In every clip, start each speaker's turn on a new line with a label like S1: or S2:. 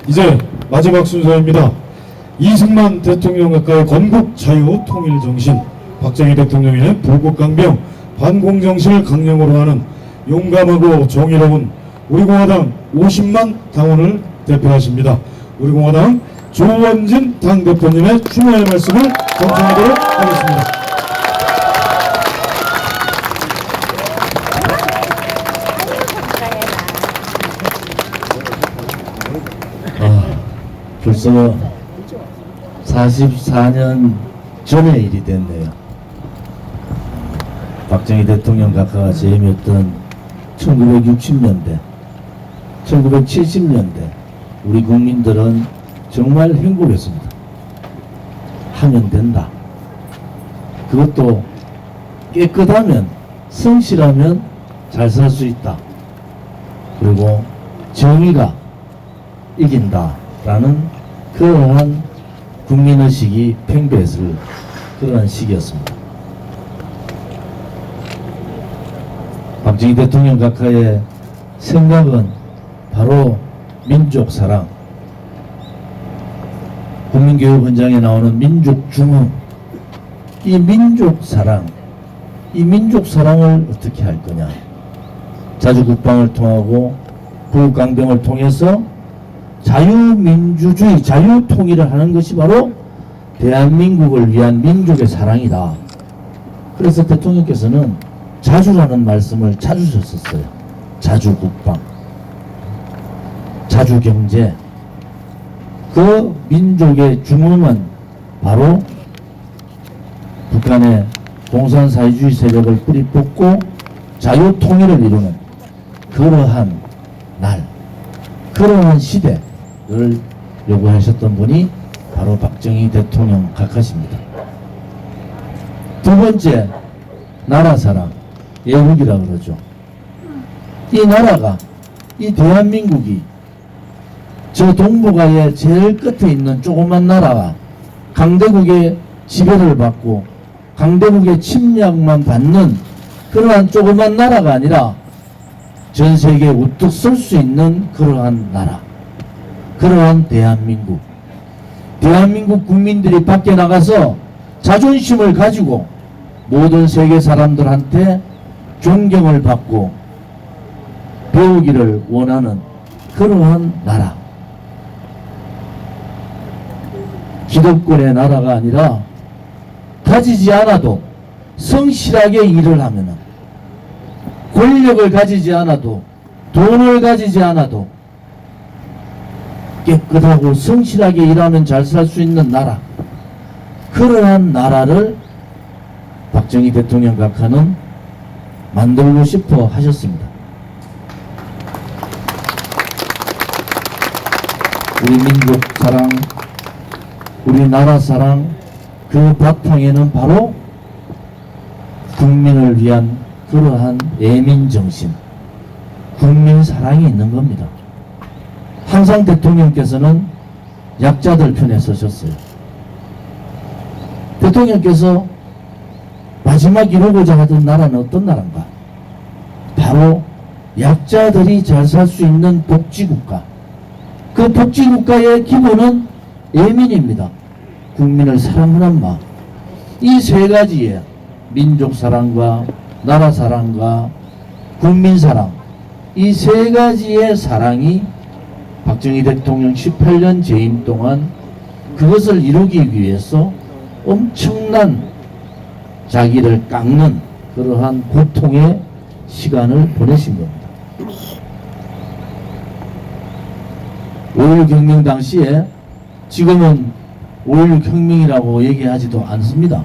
S1: 이제 마지막 순서입니다. 이승만 대통령 가까이 건국 자유 통일 정신, 박정희 대통령의 불국강병 반공정신을 강령으로 하는 용감하고 정의로운 우리공화당 50만 당원을 대표하십니다. 우리공화당 조원진 당대표님의 추모의 말씀을 전송하도록 하겠습니다.
S2: 벌써 44년 전의 일이 됐네요. 박정희 대통령 각하가 재임했던 1960년대, 1970년대 우리 국민들은 정말 행복했습니다. 하면 된다. 그것도 깨끗하면, 성실하면 잘 살 수 있다. 그리고 정의가 이긴다 라는 그러한 국민의식이 팽배했을 그러한 시기였습니다. 박정희 대통령 각하의 생각은 바로 민족사랑, 국민교육 현장에 나오는 민족중흥, 이 민족사랑, 이 민족사랑을 어떻게 할 거냐. 자주국방을 통하고 불국강병을 통해서 자유민주주의, 자유통일을 하는 것이 바로 대한민국을 위한 민족의 사랑이다. 그래서 대통령께서는 자주라는 말씀을 자주 썼었어요. 자주국방, 자주경제. 그 민족의 중흥은 바로 북한의 공산사회주의 세력을 뿌리 뽑고 자유통일을 이루는 그러한 날, 그러한 시대를 요구하셨던 분이 바로 박정희 대통령 각하십니다. 두 번째, 나라사랑, 애국이라고 그러죠. 이 나라가, 이 대한민국이 저 동북아의 제일 끝에 있는 조그만 나라가 강대국의 지배를 받고 강대국의 침략만 받는 그러한 조그만 나라가 아니라 전 세계에 우뚝 설 수 있는 그러한 나라, 그러한 대한민국. 대한민국 국민들이 밖에 나가서 자존심을 가지고 모든 세계 사람들한테 존경을 받고 배우기를 원하는 그러한 나라. 기득권의 나라가 아니라 가지지 않아도 성실하게 일을 하면은, 권력을 가지지 않아도, 돈을 가지지 않아도 깨끗하고 성실하게 일하면 잘 살 수 있는 나라, 그러한 나라를 박정희 대통령 각하는 만들고 싶어 하셨습니다. 우리 민족 사랑, 우리 나라 사랑, 그 바탕에는 바로 국민을 위한 그러한 애민정신, 국민사랑이 있는 겁니다. 항상 대통령께서는 약자들 편에 서셨어요. 대통령께서 마지막 이루고자 하던 나라는 어떤 나라인가? 바로 약자들이 잘 살 수 있는 복지국가. 그 복지국가의 기본은 애민입니다. 국민을 사랑하는 마음. 이 세 가지의 민족사랑과 나라사랑과 국민사랑, 이 세 가지의 사랑이 박정희 대통령 18년 재임 동안 그것을 이루기 위해서 엄청난 자기를 깎는 그러한 고통의 시간을 보내신 겁니다. 5.16 혁명 당시에, 지금은 5.16 혁명이라고 얘기하지도 않습니다.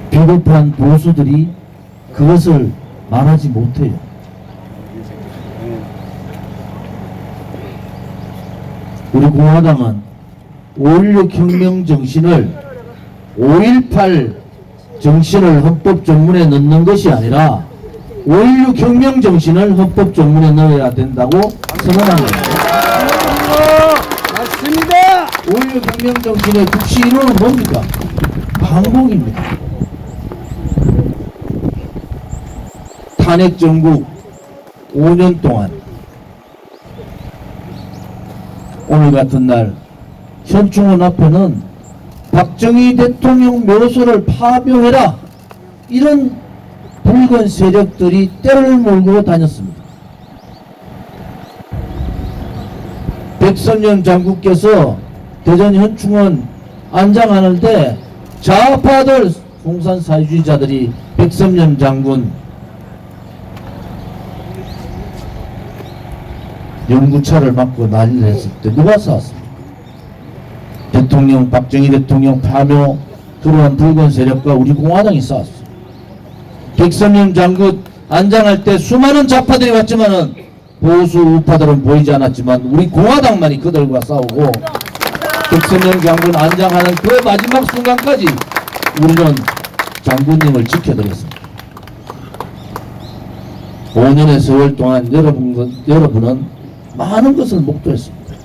S2: 비겁한 보수들이 그것을 말하지 못해요. 우리 공화당은 5.16 혁명 정신을 5.18 정신을 헌법 전문에 넣는 것이 아니라 5.16 혁명 정신을 헌법 전문에 넣어야 된다고 선언합니다.
S3: 맞습니다.
S2: 5.16 혁명 정신의 국시 1호는 뭡니까? 반공입니다. 탄핵 정국 5년 동안 오늘 같은 날 현충원 앞에는 박정희 대통령 묘소를 파묘해라, 이런 붉은 세력들이 때를 몰고 다녔습니다. 백선영 장군께서 대전 현충원 안장하는데 좌파들, 공산 사회주의자들이 백선영 장군 연구차를 막고 난리를 했을 때 누가 싸웠습니까? 대통령, 박정희 대통령 파묘, 그러한 붉은 세력과 우리 공화당이 싸웠어요. 백선영 장군 안장할 때 수많은 좌파들이 왔지만은 보수 우파들은 보이지 않았지만 우리 공화당만이 그들과 싸우고, 백선영 장군 안장하는 그 마지막 순간까지 우리는 장군님을 지켜드렸습니다. 5년의 세월 동안 여러분은 많은 것을 목도했습니다.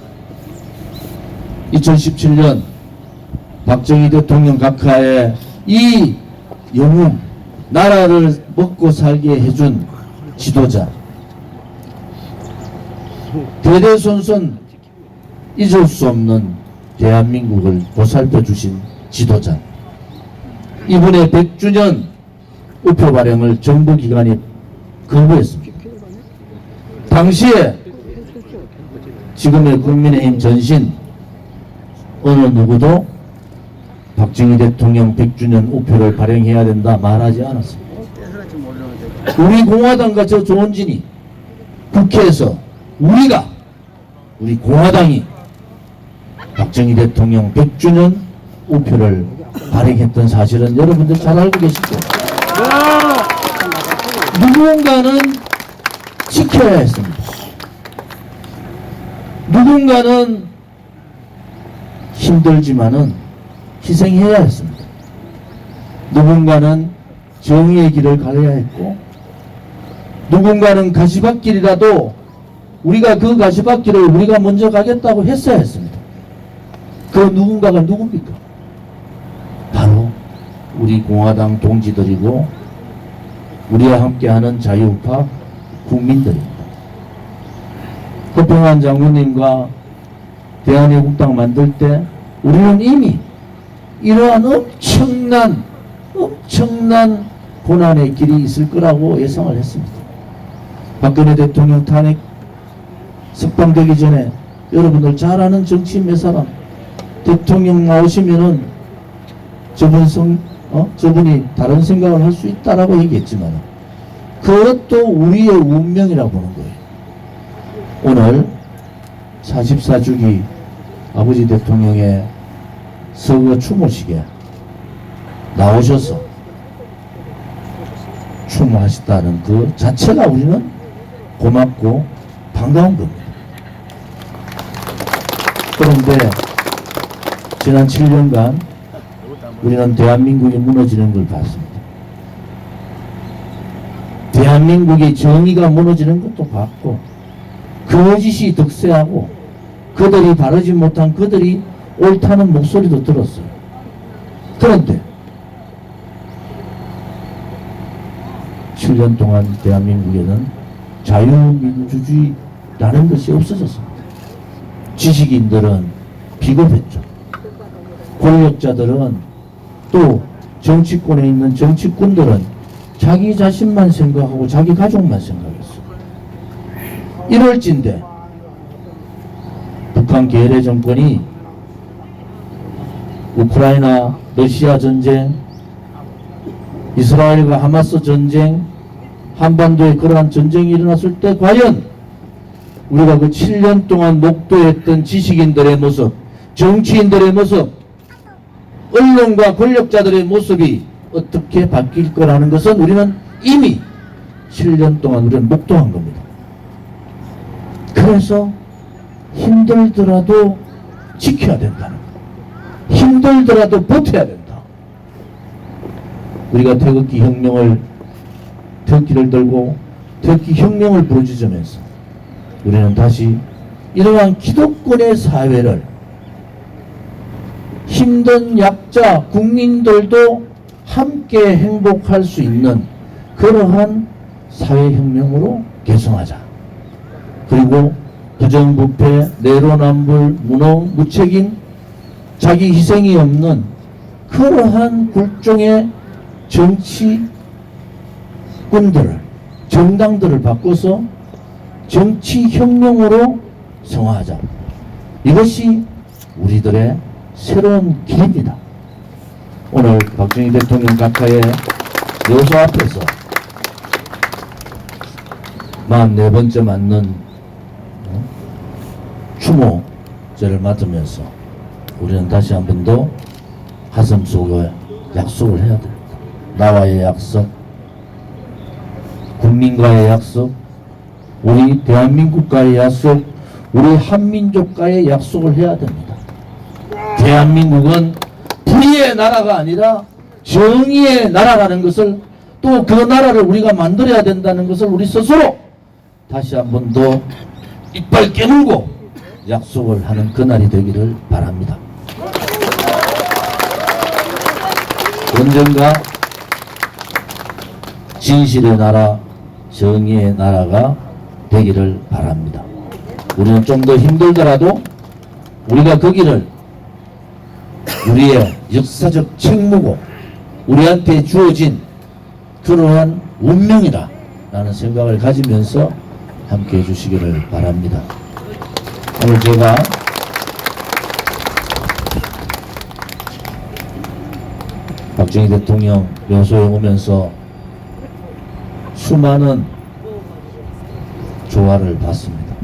S2: 2017년 박정희 대통령 각하의 이 영웅, 나라를 먹고 살게 해준 지도자, 대대손손 잊을 수 없는 대한민국을 보살펴 주신 지도자, 이번에 100주년 우표 발행을 정부기관이 거부했습니다. 당시에 지금의 국민의힘 전신 어느 누구도 박정희 대통령 100주년 우표를 발행해야 된다 말하지 않았습니다. 우리 공화당과 저 조원진이 국회에서 우리 공화당이 박정희 대통령 100주년 우표를 발행했던 사실은 여러분들 잘 알고 계시죠? 누군가는 지켜야 했습니다. 누군가는 힘들지만은 희생해야 했습니다. 누군가는 정의의 길을 가려야 했고, 누군가는 가시밭길이라도 우리가 그 가시밭길을 우리가 먼저 가겠다고 했어야 했습니다. 그 누군가가 누굽니까? 바로 우리 공화당 동지들이고 우리와 함께하는 자유우파 국민들입니다. 허평환 장군님과 대한애국당 만들 때 우리는 이미 이러한 엄청난 고난의 길이 있을 거라고 예상을 했습니다. 박근혜 대통령 탄핵 석방되기 전에 여러분들 잘 아는 정치인 몇 사람, 대통령 나오시면은 저분이 다른 생각을 할 수 있다라고 얘기했지만 그것도 우리의 운명이라고 보는 거예요. 오늘 44주기 아버지 대통령의 서거 추모식에 나오셔서 추모하셨다는 그 자체가 우리는 고맙고 반가운 겁니다. 그런데 지난 7년간 우리는 대한민국이 무너지는 걸 봤습니다. 대한민국의 정의가 무너지는 것도 봤고, 거짓이 득세하고 그들이 바르지 못한 그들이 옳다는 목소리도 들었어요. 그런데 7년 동안 대한민국에는 자유민주주의라는 것이 없어졌습니다. 지식인들은 비겁했죠. 권력자들은, 또 정치권에 있는 정치꾼들은 자기 자신만 생각하고 자기 가족만 생각했어요. 이럴진데 북한 계래 정권이 우크라이나 러시아 전쟁, 이스라엘과 하마스 전쟁, 한반도에 그러한 전쟁이 일어났을 때 과연 우리가 그 7년 동안 목도했던 지식인들의 모습, 정치인들의 모습, 언론과 권력자들의 모습이 어떻게 바뀔 거라는 것은 우리는 이미 7년 동안 우리는 목도한 겁니다. 그래서 힘들더라도 지켜야 된다는 것, 힘들더라도 버텨야 된다. 우리가 태극기 태극기를 들고 태극기 혁명을 부르짖으면서 우리는 다시 이러한 기득권의 사회를, 힘든 약자 국민들도 함께 행복할 수 있는 그러한 사회혁명으로 개성하자. 그리고 부정부패, 내로남불, 무능, 무책임, 자기 희생이 없는 그러한 굴종의 정치꾼들을, 정당들을 바꿔서 정치혁명으로 성화하자. 이것이 우리들의 새로운 길입니다. 오늘 박정희 대통령 각하의 묘소 앞에서 44번째 맞는 추모제를 맡으면서 우리는 다시 한 번 더 가슴 속에 약속을 해야 됩니다. 나와의 약속, 국민과의 약속, 우리 대한민국과의 약속, 우리 한민족과의 약속을 해야 됩니다. 대한민국은 불의의 나라가 아니라 정의의 나라라는 것을, 또 그 나라를 우리가 만들어야 된다는 것을 우리 스스로 다시 한 번 더 이빨 깨물고 약속을 하는 그날이 되기를 바랍니다. 언젠가 진실의 나라, 정의의 나라가 되기를 바랍니다. 우리는 좀 더 힘들더라도 우리가 그 길을 우리의 역사적 책무고 우리한테 주어진 그러한 운명이다 라는 생각을 가지면서 함께 해주시기를 바랍니다. 오늘 제가 박정희 대통령 묘소에 오면서 수많은 조화를 봤습니다.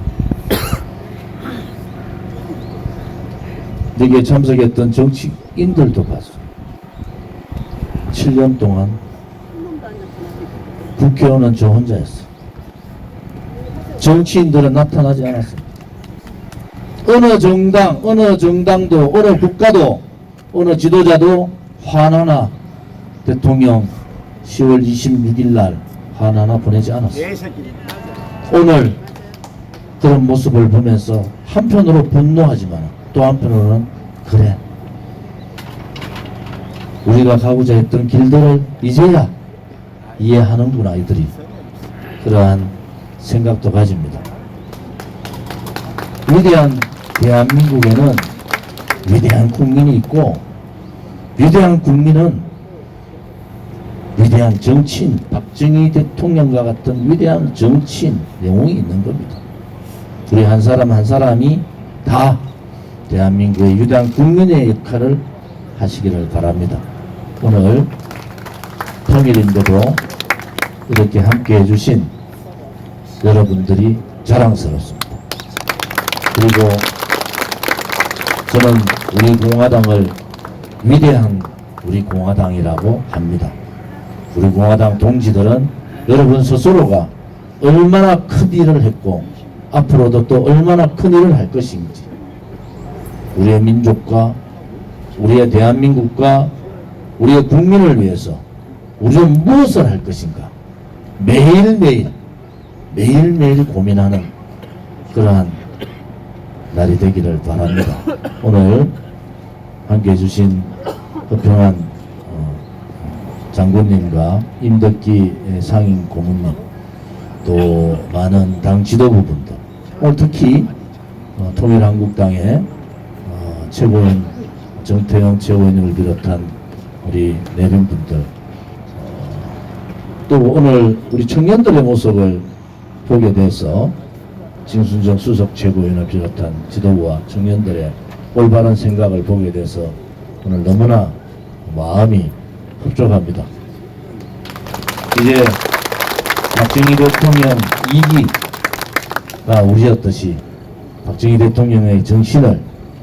S2: 여기에 참석했던 정치인들도 봤습니다. 7년 동안 국회의원은 저 혼자였어요. 정치인들은 나타나지 않았습니다. 어느 정당, 어느 정당도, 어느 국가도, 어느 지도자도 화나나 대통령 10월 26일 날 화나나 보내지 않았어요. 오늘 그런 모습을 보면서 한편으로 분노하지만 또 한편으로는 그래, 우리가 가고자 했던 길들을 이제야 이해하는구나 이들이, 그러한 생각도 가집니다. 위대한 대한민국에는 위대한 국민이 있고, 위대한 국민은 위대한 정치인, 박정희 대통령과 같은 위대한 정치인 영웅이 있는 겁니다. 우리 한 사람 한 사람이 다 대한민국의 위대한 국민의 역할을 하시기를 바랍니다. 오늘 평일인데도 이렇게 함께 해주신 여러분들이 자랑스럽습니다. 그리고 저는 우리 공화당을 위대한 우리 공화당이라고 합니다. 우리 공화당 동지들은 여러분 스스로가 얼마나 큰 일을 했고 앞으로도 또 얼마나 큰 일을 할 것인지, 우리의 민족과 우리의 대한민국과 우리의 국민을 위해서 우리는 무엇을 할 것인가 매일매일 고민하는 그러한 날이 되기를 바랍니다. 오늘 함께 해주신 허평한 장군님과 임덕기 상임 고문님, 또 많은 당 지도부분들, 오늘 특히 통일한국당의 최고위원 정태영 최고위원을 비롯한 우리 내빈분들, 또 오늘 우리 청년들의 모습을 보게 돼서 진순정 수석 최고위원을 비롯한 지도부와 청년들의 올바른 생각을 보게 돼서 오늘 너무나 마음이 흡족합니다. 이제 박정희 대통령 2기가 우리였듯이 박정희 대통령의 정신을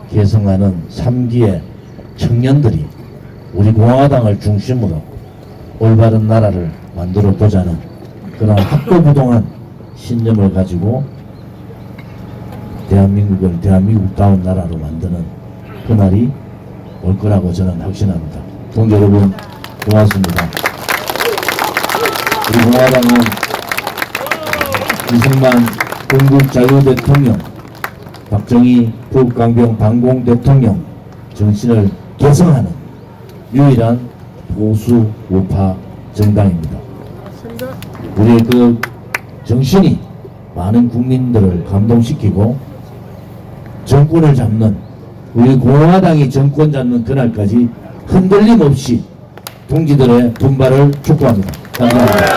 S2: 계승하는 3기의 청년들이 우리 공화당을 중심으로 올바른 나라를 만들어 보자는 그런 확고부동한 신념을 가지고 대한민국을 대한민국다운 나라로 만드는 그날이 올 거라고 저는 확신합니다. 동지 여러분, 고맙습니다. 우리 공화당은 이승만 건국자유대통령, 박정희 북강병 반공 대통령 정신을 계승하는 유일한 보수 우파 정당입니다. 우리의 그 정신이 많은 국민들을 감동시키고 정권을 잡는, 우리 공화당이 정권 잡는 그날까지 흔들림 없이 동지들의 분발을 촉구합니다. 감사합니다.